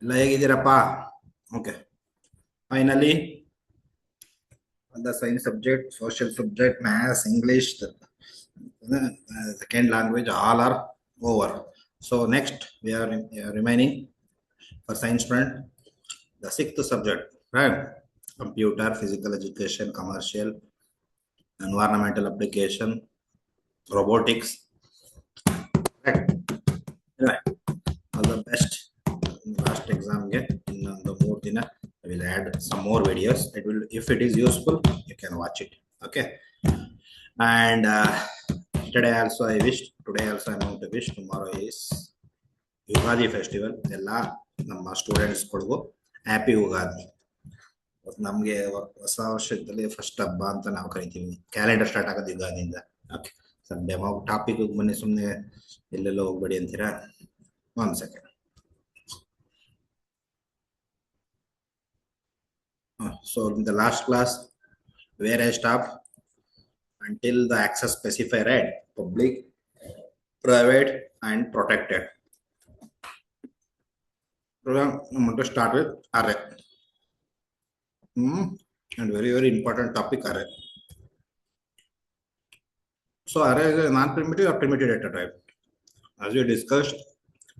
ಎಲ್ಲ ಹೇಗಿದ್ದೀರಪ್ಪ? Okay, finally the science subject, social subject, maths, English, second language, all are over. So next we are remaining for science friend, the sixth subject, right? Computer, physical education, commercial, environmental application, robotics, right? Right. All the best. Last exam get in the more dinner. I will add some more videos. It will, if it is useful, you can watch it. Okay. And today also I wished. Today also I'm going to wish. Tomorrow is Ugadi festival. ಎಲ್ಲ ನಮ್ಮ students ಗಳಿಗೂ happy Ugadi. ನಮಗೆ ಹೊಸ ವರ್ಷದಲ್ಲಿ first ಹಬ್ಬ ಅಂತ ನಾವು ಕರಿತೀವಿ. ಕ್ಯಾಲೆಂಡರ್ ಸ್ಟಾರ್ಟ್ ಆಗೋದು ಯುಗಾದಿಯಿಂದ. ಓಕೆ, ಸರ್ ಡೆಮೋ ಟಾಪಿಕ್ ಬನ್ನಿ, ಸುಮ್ಮನೆ ಎಲ್ಲೆಲ್ಲೋ ಹೋಗ್ಬೇಡಿ ಅಂತೀರಾ. One second. So in the last class, where I stopped, until the access specified, right? Public, private, and protected. So I'm going to start with array. And very important topic, array. So array is a non-primitive or primitive data type. As we discussed,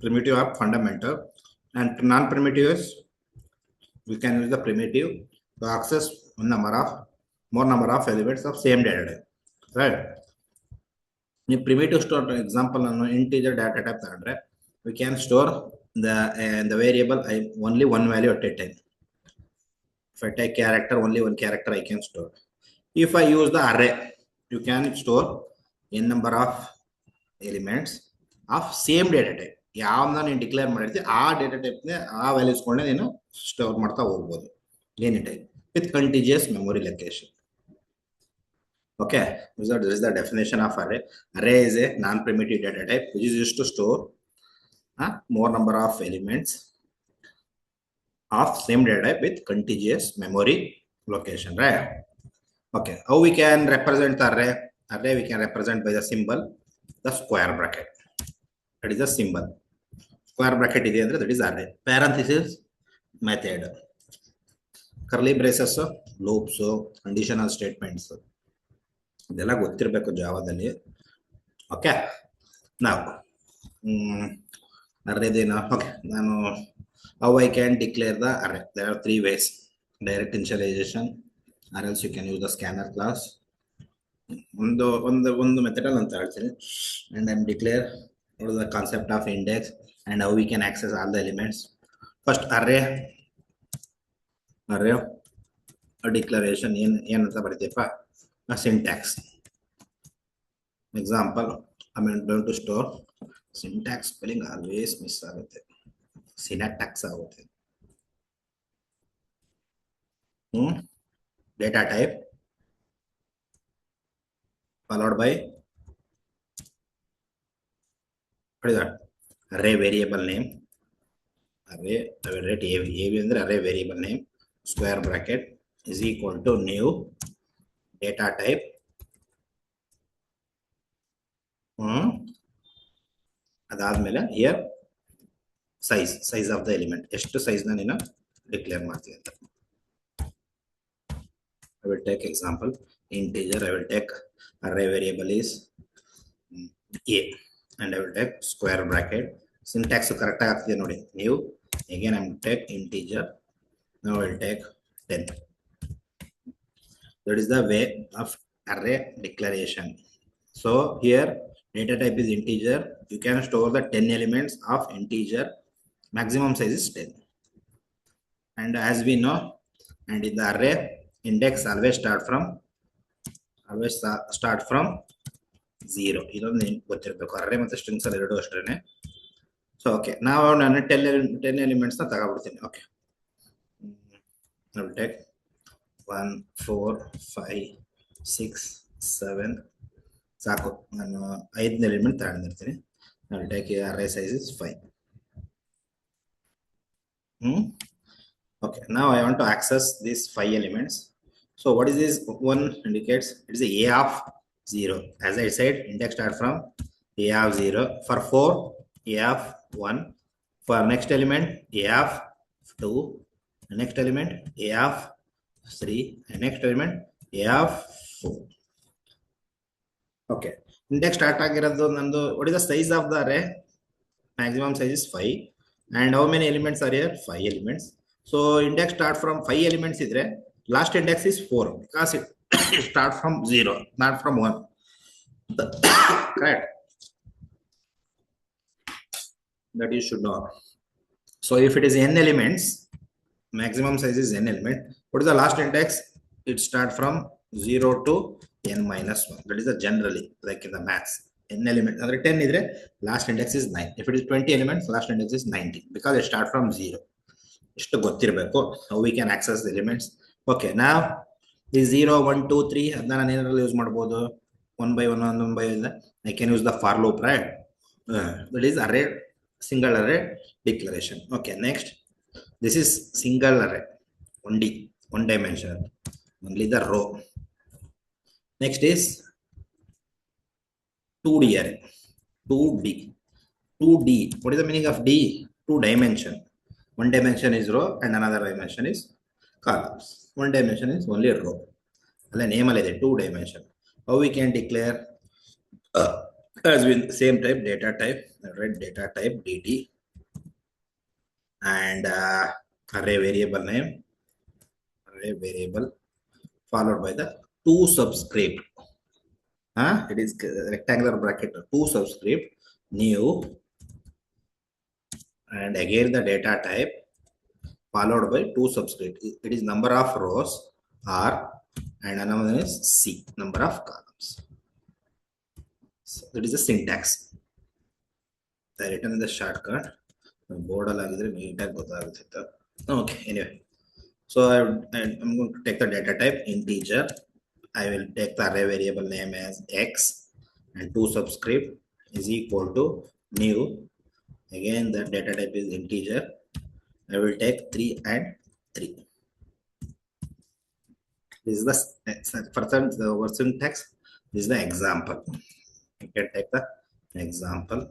primitive are fundamental, and non-primitive is we can use the primitive to access more number of elements of same data type, right? In primitive store example, integer data type, we can store the variable only one value at a time. If I take character, only one character I can store. If I use the array, you can store n number of elements of same data type. ಯಾವ್ದನ್ನ ನೀನು declare ಮಾಡಿರ್ತೀವಿ ಆ data ಟೈಪ್ನ ಆ ವ್ಯಾಲ್ಯೂಸ್ಕೊಂಡೆ ನೀನು store ಮಾಡ್ತಾ ಹೋಗ್ಬೋದು any time with contiguous memory location. Okay, this is the definition of array. Array is a non-primitive data type which is used to store more number of elements of same data type with contiguous memory location, right? Okay, how we can represent the array? Array we can represent by the symbol, the square bracket. That is the symbol. Square bracket is the, that is array. Parenthesis, method. Curly braces, loops, conditional statements. ಇದೆಲ್ಲ ಗೊತ್ತಿರಬೇಕು ಜಾವಾದಲ್ಲಿ. Okay, ನಾವು ಅರೇದೇನು. Okay, ನಾನು how I can declare the array. There are 3 ways: direct initialization, or else you can use the scanner class. ಒಂದು ಮೆಥಡಲ್ಲಿ ಅಂತ ಹೇಳ್ತೀನಿ. And I declare the concept of index and how we can access all the elements. First array declaration ಏನಂತ ಬರೀತೀಯಪ್ಪ? Syntax. Example, I'm going to store syntax spelling always miss ಆಗುತ್ತೆ. Syntax ಆಗುತ್ತೆ. Data type followed by what is that? Array variable name. Array I will write AV ಅಂದ್ರೆ array variable name, square bracket is equal to new data type ಅದಾದ್ಮೇಲೆ here size of the element, ಎಷ್ಟು size ನ ನೀನು declare ಮಾಡ್ತೀವಿ ಅಂತ. I will take example integer. I will take array variable is a and I will take square bracket. Syntax correct ಆಗ್ತಿದೆ ನೋಡಿ. ನೀವು again I will take integer. Now I will take 10. That is the way of array declaration. So here data type is integer. You can store the 10 elements of integer. Maximum size is 10. And as we know, and in the array, index always start from 0. ಇದೊಂದು ಗೊತ್ತಿರಬೇಕು. array ಮತ್ತು strings ಅಲ್ಲಿ ಎರಡು ಅಷ್ಟೇನೆ. So okay, now ನಾನು 10 elements ನ ತಗೊಬಿಡ್ತೀನಿ. Okay, I will take 1 4 5 6 7 ಸಾಕು. ನಾನು 5ನೇ element ತಗೊಂಡಿರ್ತೀನಿ. I will take array size is 5. Okay, now I want to access these 5 elements. So what is this? 1 indicates it is a of 0. As I said, index start from a of 0. For 4, a of 1. For next element, A of 2, next element, A of 3, and next element, A of 4. Okay. Index start ಆಗಿರೋದು ನಂದು. What is the size of the array? Maximum size is 5. And how many elements are here? 5 elements. So index start from 5 elements idre, last index is 4 because it start from 0, not from 1. Correct. That you should know. So if it is n elements, maximum size is n element. What is the last index? It start from 0 to n minus 1. That is the generally like in the maths. N element ಅಂದ್ರೆ 10 idre, last index is 9. If it is 20 elements, last index is 90 because it start from 0. ಇಷ್ಟು ಗೊತ್ತಿರಬೇಕು. How we can access the elements. Okay, now the 0, 1, 2, 3 ಅದನ್ನ ನಾನು ಏನಾದ್ರು use ಮಾಡ್ಬೋದು. 1 by 1, 1 by 1. I can use the for loop, right? That is array, single array declaration. Okay, next. This is single array, one dimension, only the row. Next is 2D array, 2D. 2D, what is the meaning of D? 2 dimension. One dimension is row and another dimension is columns. One dimension is only row. The name is 2 dimension. How we can declare as with same type data type, right? Data type dt and array variable name, array variable followed by the 2 subscript. It is rectangular bracket 2 subscript new, and again the data type followed by 2 subscript. It is number of rows R and another one is C, number of columns. So that is the syntax. I written in the shortcut. Board okay, anyway. So I'm going to take the data type integer. I will take the array variable name as x and 2 subscript is equal to new. Again, the data type is integer. I will take 3 and 3. This is the syntax. This is the example. You can take the example.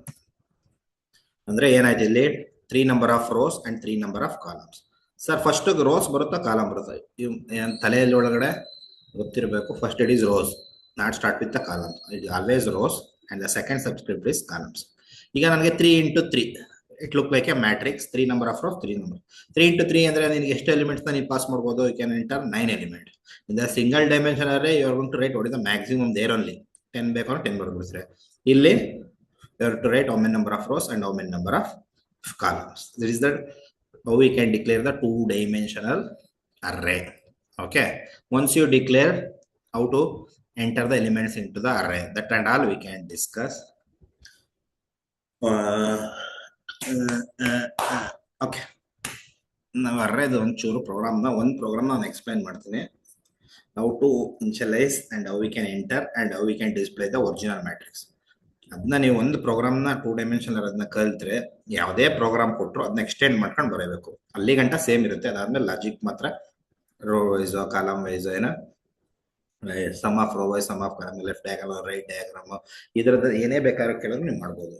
Andre ಏನಾಯ್ತು ಇಲ್ಲಿ 3 number of rows and 3 number of columns. Sir, first rows ಬರುತ್ತಾ column ಬರುತ್ತಾ? ತಲೆಯಲ್ಲಿ ಒಳಗಡೆ ಗೊತ್ತಿರಬೇಕು. First it is rows, not start with the columns. It is always rows and the second subscript is columns. ಈಗ ನನಗೆ 3 into 3, it look like a matrix. 3 number of rows, 3 number. 3 into 3 ಅಂದ್ರೆ ನಿಮಗೆ ಎಷ್ಟು elements ನೀವು pass ಮಾಡಬಹುದು? You can enter 9 element. In the single dimension array you are going to write what is the maximum there only. 10 ಬೇಕು ಅಂದ್ರೆ 10 ಬರಬಹುದು. ಇಲ್ಲಿ you have to write how many number of rows and how many number of columns. This is that how we can declare the 2-dimensional array. Okay, once you declare how to enter the elements into the array, that and all we can discuss. Okay, now array the one program na one program ನಾನು explain ಮಾಡ್ತೀನಿ. How to initialize and how we can enter and how we can display the original matrix. ಅದನ್ನ ನೀವು ಒಂದು ಪ್ರೋಗ್ರಾಮ್ನ 2 dimensional ಅದನ್ನ ಕಲಿತ್ರೆ ಯಾವುದೇ program ಕೊಟ್ಟರು ಅದನ್ನ ಎಕ್ಸ್ಟೆಂಡ್ ಮಾಡ್ಕೊಂಡು ಬರಬೇಕು. ಅಲ್ಲಿ ಗಂಟ ಸೇಮ್ ಇರುತ್ತೆ. ಅದಾದ್ಮೇಲೆ ಲಾಜಿಕ್ ಮಾತ್ರ ರೋ ವೈಸ್ ಕಾಲಮ್ ವೈಸ್ ಏನೋ sum of row wise, sum of column, left diagram, right diagram, ಇದರದ್ದು ಏನೇ ಬೇಕಾದ್ರೂ ಕೇಳಿದ್ರು ನೀವು ಮಾಡ್ಬೋದು.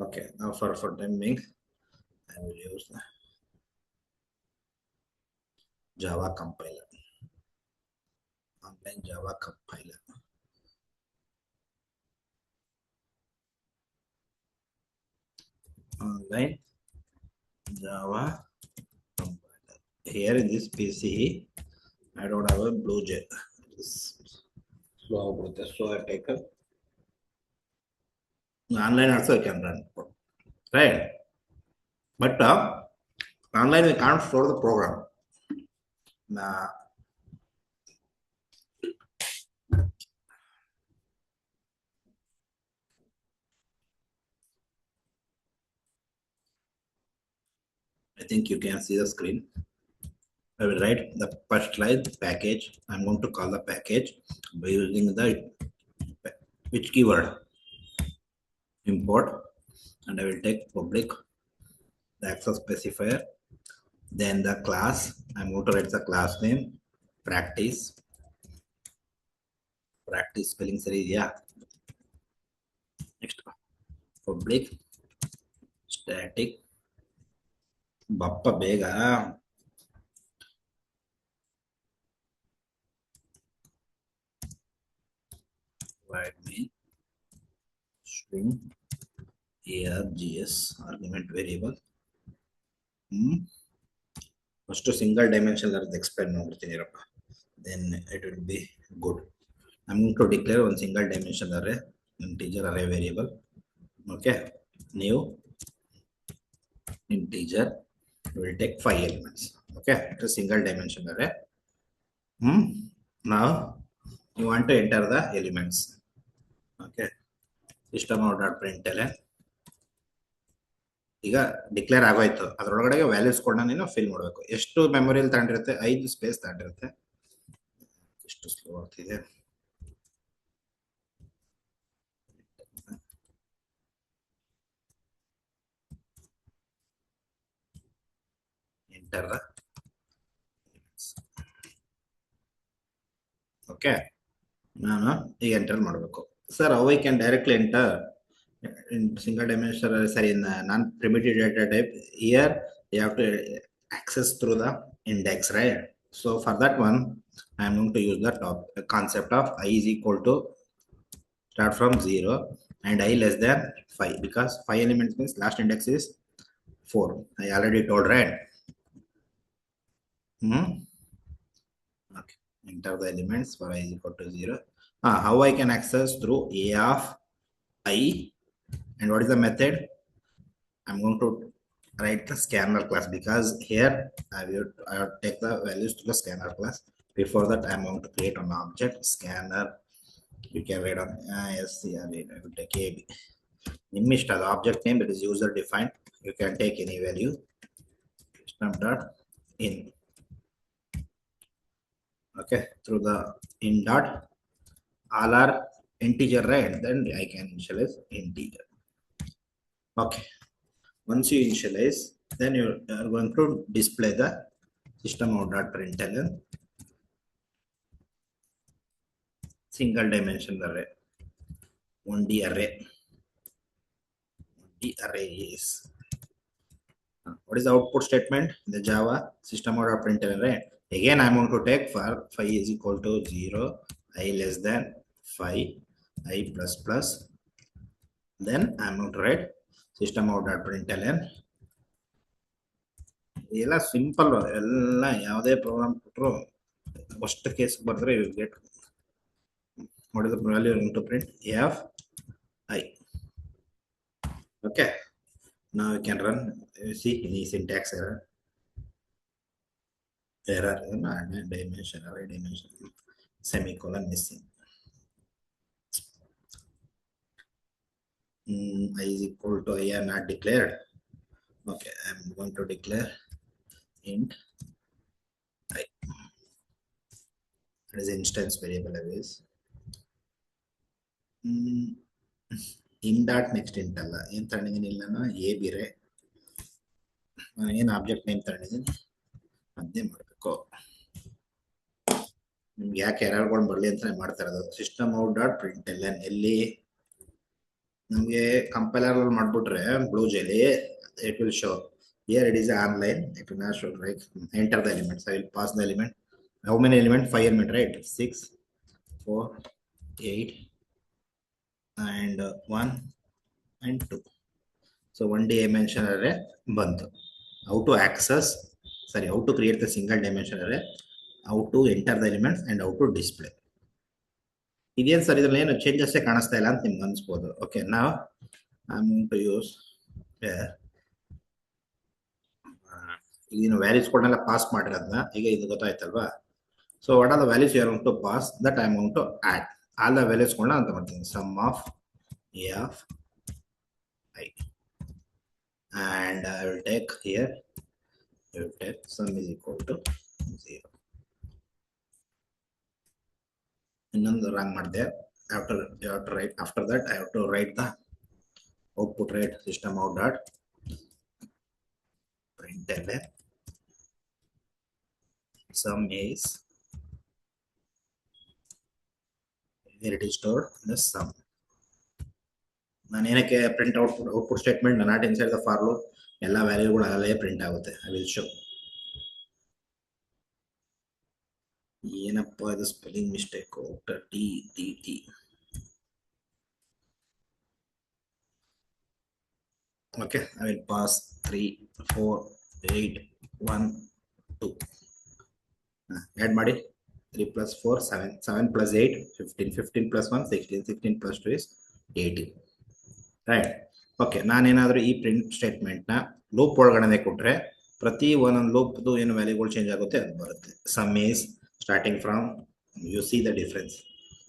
ಓಕೆ, ನಾವು for timing I will use Java compiler, online Java compiler. Online Java compiler. Here in this PC, I don't have a BlueJ. Slow with this, so I take a online also I can run, right? But online we can't store the program. I think you can see the screen. I will write the first line package. I'm going to call the package by using the which keyword? Import, and I will take public, the access specifier, then the class. I'm going to write the class name practice. Practice spelling series, yeah. Next, public static ಬಪ್ಪ ಬೇಗ. Provide me string args argument variable. First single dimension explain ಮಾಡ್ತೀನಿ ಇರಪ್ಪ. Then it will be good. I'm going to declare one single dimension array, integer array variable. Okay, new integer will take 5 elements. Okay, it's a single dimension array. Now you want to enter the elements. Okay, system out dot println. ಈಗ declare ಆಗೋಯ್ತು, ಅದರೊಳಗಡೆ values ಕೊಡ ನೀನು fill ಮಾಡಬೇಕು. ಎಷ್ಟು ಮೆಮೊರಿಯಲ್ಲಿ ತಗೊಂಡಿರುತ್ತೆ? 5 space ತಗೊಂಡಿರುತ್ತೆ. ಎಷ್ಟು slow ಆಗ್ತಿದೆ. Enter the okay, ನಾನು ಈಗ ಎಂಟರ್ ಮಾಡಬೇಕು. Sir how I can directly enter in single dimension, sorry, in non-primitive data type? Here you have to access through the index, right? So for that one I am going to use the top concept of I is equal to start from 0 and I less than 5, because 5 elements means last index is 4. I already told, right? Okay, enter the elements for I is equal to 0. How I can access? Through a of I. And what is the method? I'm going to write the scanner class, because here I will take the values to the scanner class. Before that I'm going to create an object scanner. You can write on scr, I will take ab. The object name, that is user defined. You can take any value. System dot in. Okay, through the in dot, all are integer, right? Then I can initialize integer. Okay, once you initialize, then you are going to display the system out dot println single dimension array. 1D array. 1D array is what is the output statement? The Java system out dot println, right? Again I'm going to take for 5 is equal to 0, I less than 5, I plus plus. Then I'm going to write system out dot println. ಎಲ್ಲ simple, ಎಲ್ಲ ಯಾವುದೇ program ಕೊಟ್ಟರು first case ಬರೆದ್ರೆ you get what is the value going to print? F I. Okay, now you can run. You see any syntax error, dimension, array dimension, semicolon missing. I is equal to I are not declared. Okay, I'm going to declare int I. It is instance variable always. In dot next int ಅಲ್ಲ, ಏನು ತಗೊಂಡಿದ್ದೀನಿ ಇಲ್ಲ, A ಬಿರೆ ಏನು object name ತಗೊಂಡಿದ್ದೀನಿ ಅದೇ ಮಾಡಬೇಕು. ನಿಮ್ಗೆ ಯಾಕೆ ಎರರ್ಗಳು ಬರಲಿ ಅಂತ ಮಾಡ್ತಾ ಇರೋದು. ಸಿಸ್ಟಮ್ ಔಟ್ ಡಾಟ್ ಪ್ರಿಂಟ್ಎಲ್ಎನ್ ಎಲ್ಲಿ ನಮಗೆ ಕಂಪೈಲರ್ ಮಾಡ್ಬಿಟ್ರೆ blue jelly it will show. Here it is online, it will not show, right? Enter the elements. I will pass the element. How many elements? 5 elements, right? 6, 4, 8 and 1 and 2. So 1 dimension array ಬಂತು. How to access, sorry, how to create the single dimension array, how to enter the elements and how to display. ಇದೇನು ಸರ್, ಇದ್ರಲ್ಲಿ ಏನು changes ಕಾಣಿಸ್ತಾ ಇಲ್ಲ ಅಂತ ನಿಮ್ಗೆ ಅನ್ಸ್ಬೋದು. ಓಕೆ, ನಾವು I am going to use ಇದನ್ನು ವ್ಯಾಲ್ಯೂಸ್ ಕೊಡನೆಲ್ಲ ಪಾಸ್ ಮಾಡಿರೋದನ್ನ ಈಗ ಇದು ಗೊತ್ತಾಯ್ತಲ್ವಾ. So what are the values you are going to pass, that I am going to add all the values ಗಳನ್ನ ಅಂತ ಮಾಡ್ತೀನಿ. Sum of A of I and I will take here, I will take sum is equal to 0. ಇನ್ನೊಂದು wrong ಮಾಡಿದೆ. After that I have to write the output, right? System out dot println sum is, where it is stored, the sum. ನಾನು ಏನಕ್ಕೆ print output statement not inside the for loop, ಎಲ್ಲ ವ್ಯಾಲ್ಯೂಗಳು ಅಲ್ಲೇ print ಆಗುತ್ತೆ. I will show. ಏನಪ್ಪ ಇದು spelling mistake. T T T. Okay, I will pass 3, 4, 8, 1, 2. Add ಮಾಡಿ 3 plus 4, 7, 7 plus 8, 15, 15 plus 1, 16, 16 plus 2 is 18. Right. Okay, ನಾನೇನಾದರೂ ಈ ಪ್ರಿಂಟ್ ಸ್ಟೇಟ್ಮೆಂಟ್ನ ಲೂಪ್ ಒಳಗಡೆ ಕೊಟ್ಟರೆ ಪ್ರತಿ ಒಂದೊಂದು ಲೂಪ್ದು ಏನು ವ್ಯಾಲ್ಯೂಗಳು ಚೇಂಜ್ ಆಗುತ್ತೆ ಅದು ಬರುತ್ತೆ. Some is starting from, U C the difference.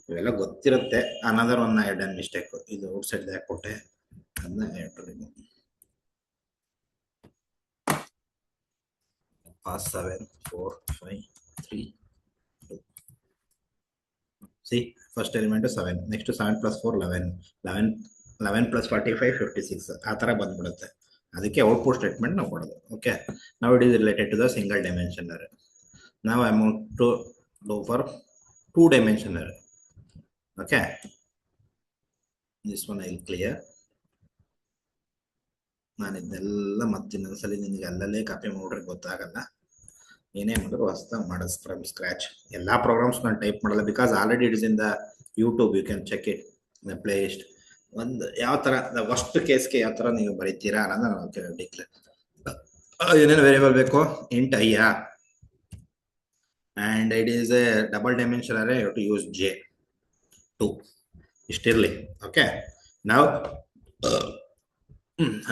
ಇವೆಲ್ಲ ಗೊತ್ತಿರುತ್ತೆ. Another one I done mistake. ಇದು ಔಟ್ ಸೈಡ್ ಯಾಕೆ ಕೊಟ್ಟೆ ಅದನ್ನ ಹೇಳ್ತೀನಿ. Pass 7, 4, 5, 3, 2. See, first element is 7. Next to 7 plus 4, 11. 11 plus 45, 56. ಆ ಥರ ಬಂದ್ಬಿಡುತ್ತೆ. ಅದಕ್ಕೆ ಔಟ್ಪುಟ್ ಸ್ಟೇಟ್ಮೆಂಟ್ ನಾವು ಕೊಡೋದು. ಓಕೆ, ನಾವು it is related to the single dimension array. ನಾವು amount to do for 2 dimension array. Okay, this one I will clear. ನಾನು ಇದನ್ನೆಲ್ಲ ಮತ್ತೆ ಇನ್ನೊಂದ್ಸಲಿ ನಿಮಗೆ ಅಲ್ಲಲ್ಲೇ ಕಾಪಿ ಮಾಡಿದ್ರೆ ಗೊತ್ತಾಗಲ್ಲ. ಏನೇ ಮಾಡಿದ್ರು ಹೊಸದಾಗಿ ಮಾಡೋದು ಫ್ರಮ್ ಸ್ಕ್ರಾಚ್. ಎಲ್ಲ ಪ್ರೋಗ್ರಾಮ್ಸ್ ನಾನು ಟೈಪ್ ಮಾಡಲ್ಲ, because already it is in the YouTube. You can check it the playlist. ಒಂದು ಯಾವ ಥರ ದ ವರ್ಸ್ಟ್ ಕೇಸ್ಗೆ ಯಾವ ಥರ ನೀವು ಬರೀತೀರಾ ಅನ್ನೋದು ನಾವು ಡಿಕ್ಲೇರ್. ಏನೇನು ವೇರಿಯಬಲ್ ಬೇಕು? Int I and it is a double dimension array. You to use J2 ಇಷ್ಟಿರಲಿ. ಓಕೆ, ನಾವು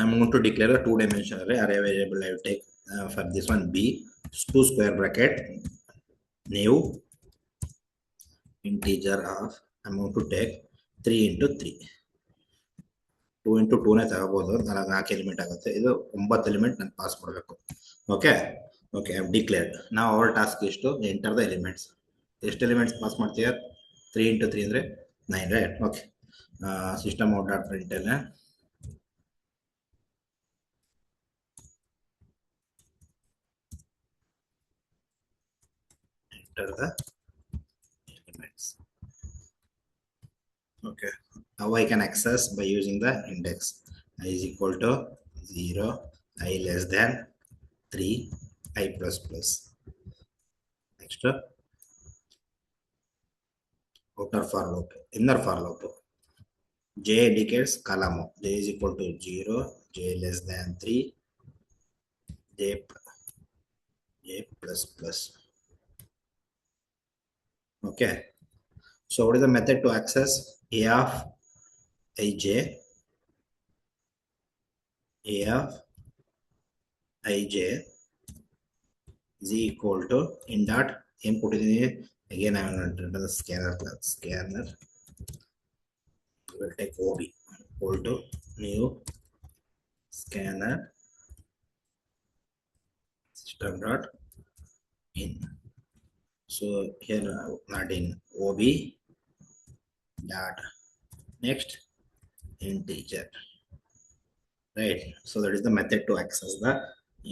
I'm going to declare a 2 dimension array variable. I will take for this one b 2 square bracket new integer of, I'm going to take 3 into 3. 2 into 2 ನೇ ತಗೋಬಹುದು. 4 element ಆಗುತ್ತೆ. ಇದು 9 element ನಾನು pass ಮಾಡಬೇಕು. Okay okay, I have declared. ನಾವು hour task ಎಷ್ಟು? Enter the elements. ಎಷ್ಟು elements pass ಮಾಡ್ತೀಯ? 3 into 3 ಅಂದರೆ 9, right? Okay, system out dot println the elements. Okay, how I can access? By using the index. I is equal to 0, I less than 3, I plus plus. Next, outer for loop, inner for loop. J indicates column. J is equal to 0, J less than 3, J plus plus. Okay, so what is the method to access? A of ij, A of ij is equal to in dot input. Again I will enter the scanner class. Scanner will take OB equal to new scanner system dot in. So here not in OB dot next integer, right? So that is the method to access the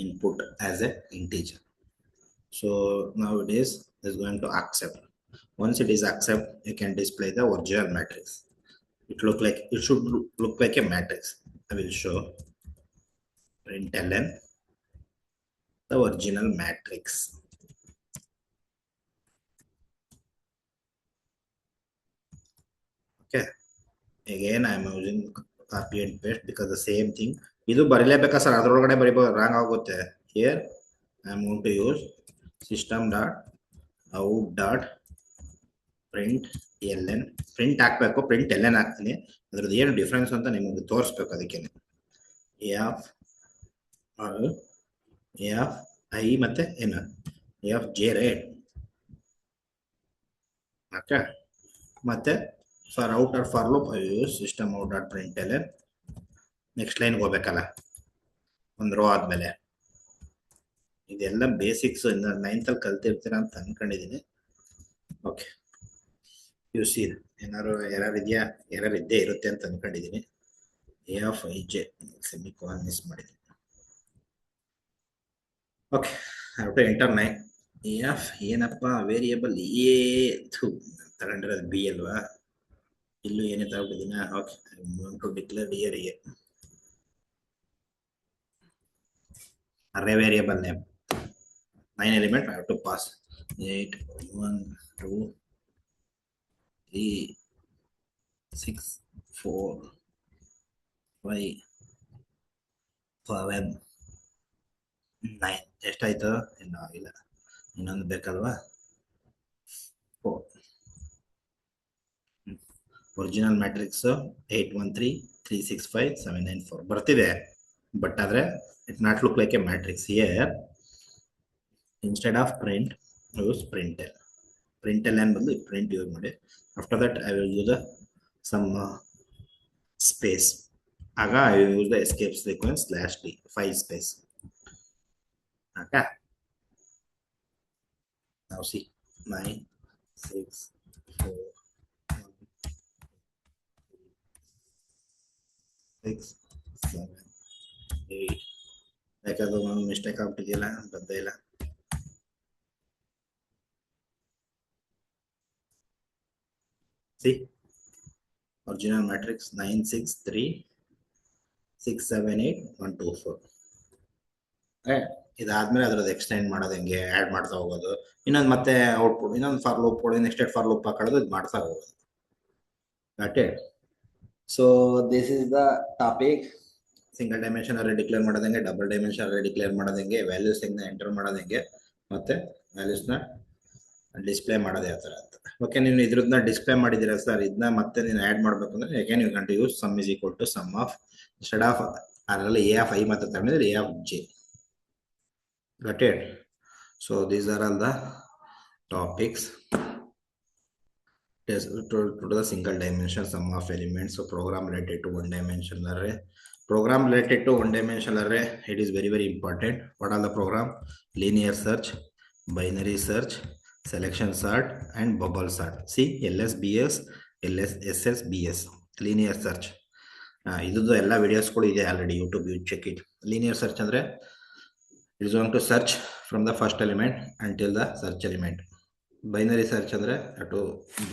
input as a integer. So now it is going to accept. Once it is accept, you can display the original matrix. It should look like a matrix. I will show println the original matrix. Okay, again I am using copy and paste because the same thing. ಇದು ಬರಿಲೇಬೇಕಾ sir? ಅದರೊಳಗಡೆ ಬರಿಬೋದು, wrong ಆಗುತ್ತೆ. Here I am going to use system dot out dot println. Print ಹಾಕ್ಬೇಕು, println ಹಾಕ್ತೀನಿ. ಅದ್ರದ್ದು ಏನು difference ಅಂತ ನಿಮಗೆ ತೋರಿಸ್ಬೇಕು. ಅದಕ್ಕೆ A of I ಮತ್ತೆ ಏನು A of J, right? Okay, ಮತ್ತೆ for outer for loop I use system out dot println. Next ಲೈನ್ಗೆ ಹೋಗ್ಬೇಕಲ್ಲ ಒಂದು ರೋ ಆದ್ಮೇಲೆ. ಇದೆಲ್ಲ ಬೇಸಿಕ್ಸ್ 9th ಅಲ್ಲಿ ಕಲ್ತಿರ್ತೀರಾ ಅಂತ ಅನ್ಕೊಂಡಿದ್ದೀನಿ. ಓಕೆ, ಯು ಸಿ ಏನಾದ್ರು ಎರರ್ ಇದೆಯಾ? ಎರರ್ ಇದ್ದೇ ಇರುತ್ತೆ ಅಂತ ಅನ್ಕೊಂಡಿದ್ದೀನಿ. A of ij semicolon miss ಮಾಡಿದ್ದೀನಿ. Okay, I have to enter 9. A of ಏನಪ್ಪ ವೇರಿಯೇಬಲ್ A ತಗೊಂಡಿರೋದು B ಅಲ್ವಾ? ಇಲ್ಲೂ ಏನೇ ತಗೊಂಡಿದ್ದೀನ? Okay, I am going to declare here A. array variable name. 9 element I have to pass. 8, 1, 2, 3, 6, 4, 5, 7, 9. ಎಷ್ಟಾಯ್ತು? ಇನ್ನೂ ಇಲ್ಲ, ಇನ್ನೊಂದು ಬೇಕಲ್ವಾ? 4. ಒರಿಜಿನಲ್ ಮ್ಯಾಟ್ರಿಕ್ಸ್ 813365794 ಬರ್ತಿದೆ, ಬಟ್ ಆದರೆ it not look like a matrix. Here instead of print use println. println ಬಂದು print use ಮಾಡಿ. After that I will use some space. ಆಗ I will use the escape sequence /d 5 space. Okay, now see 9, 6, 4, 6, 7, 8. ಯಾಕಂದ್ರೆ ಒಂದು mistake ಆಗ್ಬಿಟ್ಟಿದೆಯಲ್ಲ, ಬಂದೇ ಇಲ್ಲ. See, original matrix 9, 6, 3, 6, 7, 8, 1, 2, 4. ಇದಾದ್ಮೇಲೆ ಅದ್ರದ್ದು extend ಮಾಡೋದು ಹೆಂಗೆ, ಆ್ಯಡ್ ಮಾಡ್ತಾ ಹೋಗೋದು, ಇನ್ನೊಂದು ಮತ್ತೆ ಔಟ್ಪುಟ್, ಇನ್ನೊಂದು ಫಾರ್ ಲೂಪ್ ಕೊಡಿ, ನೆಕ್ಸ್ಟ್ ಫಾರ್ ಲೂಪ್ ಹಾಕೊಳ್ಳೋದು, ಇದು ಮಾಡ್ತಾ ಹೋಗೋದು. Got it? So this is the topic. Single dimension array declare ಮಾಡೋದಂಗೆ, ಡಬಲ್ ಡೈಮೆನ್ಷನ್ ಅರೇ ಡಿಕ್ಲೇರ್ ಮಾಡೋದಂಗೆ, ವ್ಯಾಲ್ಯೂಸ್ ಎಂಟರ್ ಮಾಡೋದಂಗೆ, ಮತ್ತೆ ವ್ಯಾಲ್ಯೂಸ್ನ ಡಿಸ್ಪ್ಲೇ ಮಾಡೋದು ಯಾವ ಥರ ಅಂತ. ಓಕೆ, ನೀವು ಇದ್ರನ್ನ ಡಿಸ್ಪ್ಲೇ ಮಾಡಿದ್ದೀರಾ ಸರ್, ಇದನ್ನ ಮತ್ತೆ ನೀನು ಆ್ಯಡ್ ಮಾಡಬೇಕು ಅಂದರೆ again you can use sum is equal to sum of instead of ಅದರಲ್ಲಿ ಎ ಆಫ್ ಐ ಮತ್ತೆ ತಗೊಂಡಿದ್ರೆ A of J. got it? So these are all the topics to the single dimension sum of elements. So program related to one dimensional array. Program related to one dimensional array, it is very very important. What are the program? Linear search, binary search, selection sort and bubble sort. See, LSBS, SSBS, linear search. ಇದ್ದು ಎಲ್ಲ ವಿಡಿಯೋಸ್ಗಳು ಇದೆ already YouTube, you check it. Linear search ಅಂದರೆ it is going to search from the first element until the search element. Binary search ಅಂದ್ರೆ ಅಟು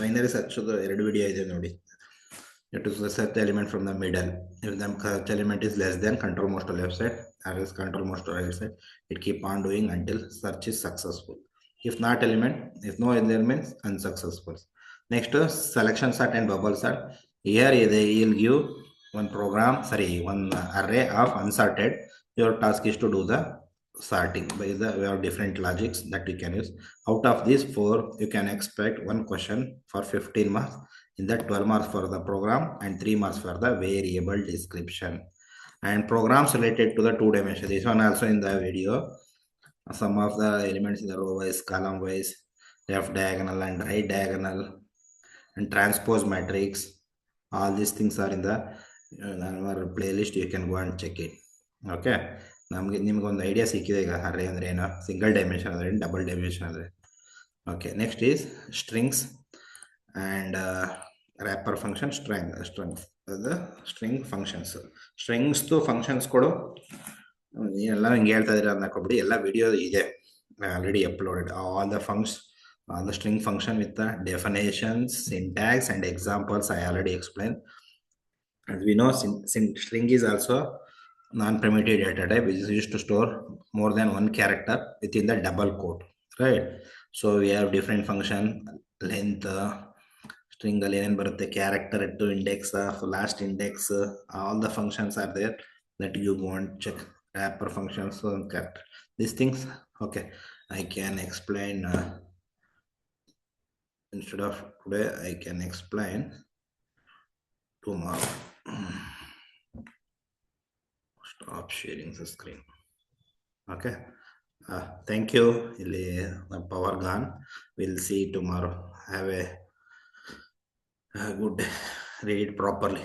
binary search ಎರಡು video ಇದೆ ನೋಡಿ. It is the search element from the middle. If the search element is less than control most to left side or is control most to right side, it keep on doing until search is successful. If not element, if no element, unsuccessful. Next, selection sort and bubble sort. Here they will give one program, one array of unsorted. Your task is to do the sorting by the we have different logics that you can use. Out of these 4, you can expect one question for 15 marks. In that 12 marks for the program and 3 marks for the variable description. And programs related to the 2 dimension, this one also in the video. Some of the elements in the row wise, column wise, left diagonal and right diagonal, and transpose matrix. All these things are in the our playlist. You can go and check it. Okay, ನಮಗೆ ನಿಮ್ಗೊಂದು idea ಸಿಕ್ಕಿದೆ ಈಗ ಅರೇ ಅಂದರೆ ಏನೋ, single dimension ಅಂದರೆ double dimension ಅಂದರೆ. Okay, next is strings and wrapper function. Strings ಅದು string functions. ಸ್ಟ್ರಿಂಗ್ಸ್ದು functions ಕೊಡು, ನೀನೆಲ್ಲ ಹಿಂಗೆ ಹೇಳ್ತಾ ಇದ್ದೀರ ಅನ್ನಕೋಬಿಡಿ, ಎಲ್ಲ ವಿಡಿಯೋ ಇದೆ already uploaded. All the string function with the definitions, syntax and examples I already explained. As we know, string is also non-primitive data type which is used to store more than one character within the double quote, right? So we have different function, length, string ಅಲ್ಲಿ ಏನೇನು ಬರುತ್ತೆ, character to index, last index, all the functions are there that you want check. Wrapper functions, character, these things. Okay, I can explain instead of today, I can explain tomorrow. Stop sharing the screen. Okay, thank you. Power gone. We'll see tomorrow. Have a good, read properly.